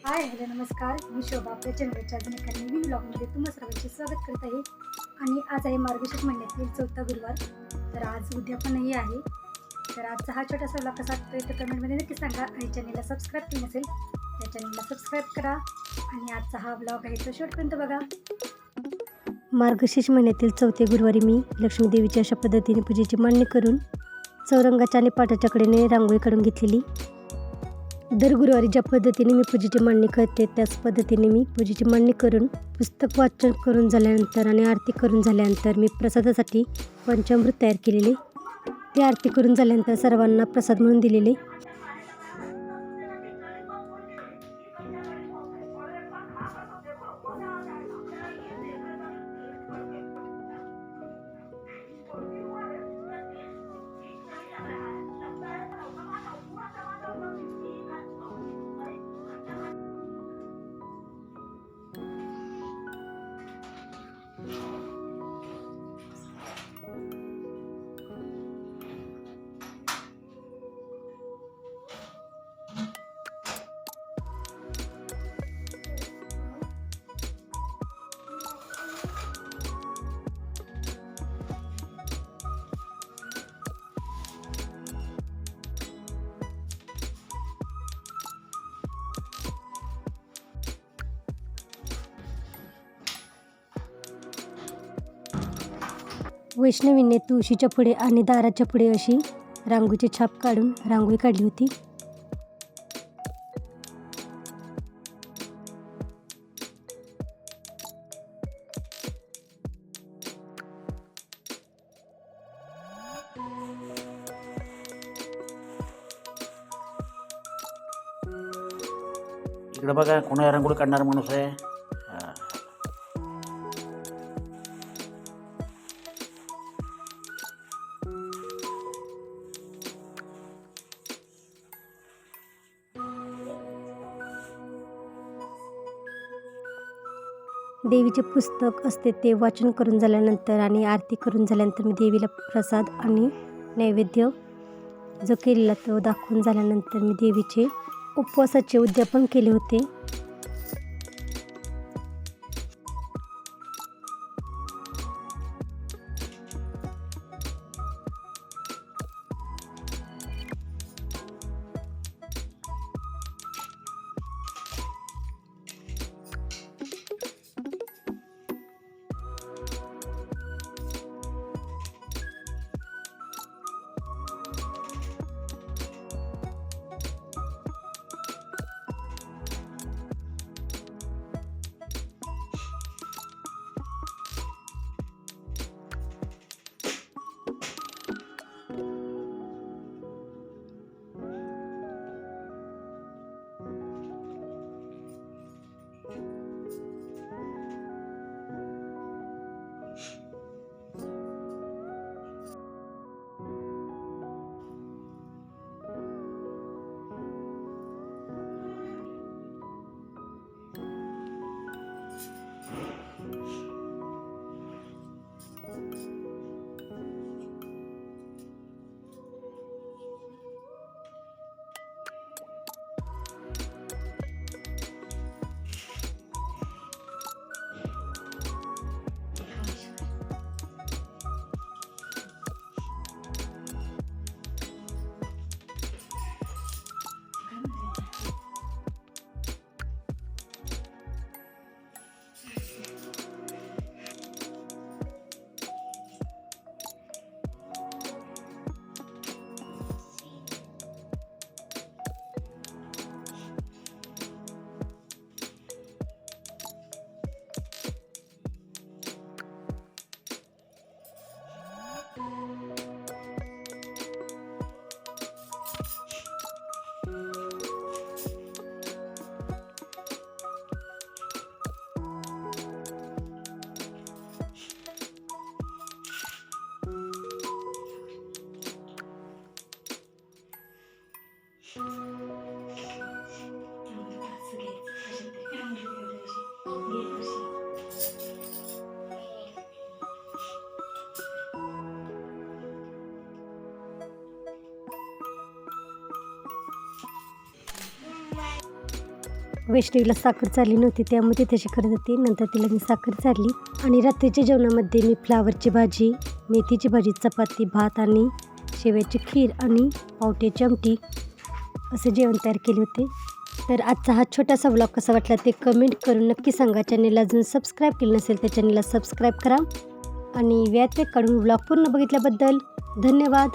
Hi hello नमस्कार, मी शोभा आपल्या चॅनलच्या अजून एका नवीन ब्लॉगमध्ये तुम्हा सर्वांचे स्वागत करत आहे. आणि आज आहे मार्गशीर्ष महिन्यातील चौथा गुरुवार. तर आज उद्यापनही आहे. तर आजचा हा छोटासा ब्लॉग कसा वाटतोय तर कमेंटमध्ये नक्की सांगा. आणि चॅनलला सबस्क्राईब केलं नसेल त्या चॅनलला सबस्क्राईब करा. आणि आजचा हा ब्लॉग आहे तो शेवटपर्यंत बघा. मार्गशीर्ष महिन्यातील चौथे गुरुवारी मी लक्ष्मी देवीची अशा पद्धतीने पूजेची मांडणी करून चौरंगाच्या आणि पाटाच्या कडेने रांगोळी काढून घेतलेली. दर गुरुवारी ज्या पद्धतीने मी पूजेची मांडणी करते त्याच पद्धतीने मी पूजेची मांडणी करून पुस्तक वाचन करून झाल्यानंतर आणि आरती करून झाल्यानंतर मी प्रसादासाठी पंचामृत तयार केलेले. ते आरती करून झाल्यानंतर सर्वांना प्रसाद म्हणून दिलेले. वैष्णवीने तुळशीच्या पुढे आणि दाराच्या पुढे अशी रांगोळीची छाप काढून रांगोळी काढली होती. इकडे बघा कोणा रांगोळी काढणारा माणूस आहे. देवीचे पुस्तक असते ते वाचन करून झाल्यानंतर आणि आरती करून झाल्यानंतर मी देवीला प्रसाद आणि नैवेद्य जो केलेला तो दाखवून झाल्यानंतर मी देवीचे उपवासाचे उद्यापन केले होते. वैष्णवीला साखर चालली नव्हती त्यामुळे ती तशी करत होती. नंतर तिला मी साखर चालली आणि रात्रीच्या जेवणामध्ये मी फ्लावरची भाजी, मेथीची भाजी, चपाती, भात आणि शेवयाची खीर आणि पावट्याची आमटी असे जेवण तयार केले होते. तर आजचा हा छोटासा व्लॉग कसा वाटला ते कमेंट करून नक्की सांगा. चॅनेलला अजून सबस्क्राईब केलं नसेल तर चॅनेलला सबस्क्राईब करा आणि व्यात काढून व्लॉग पूर्ण बघितल्याबद्दल धन्यवाद.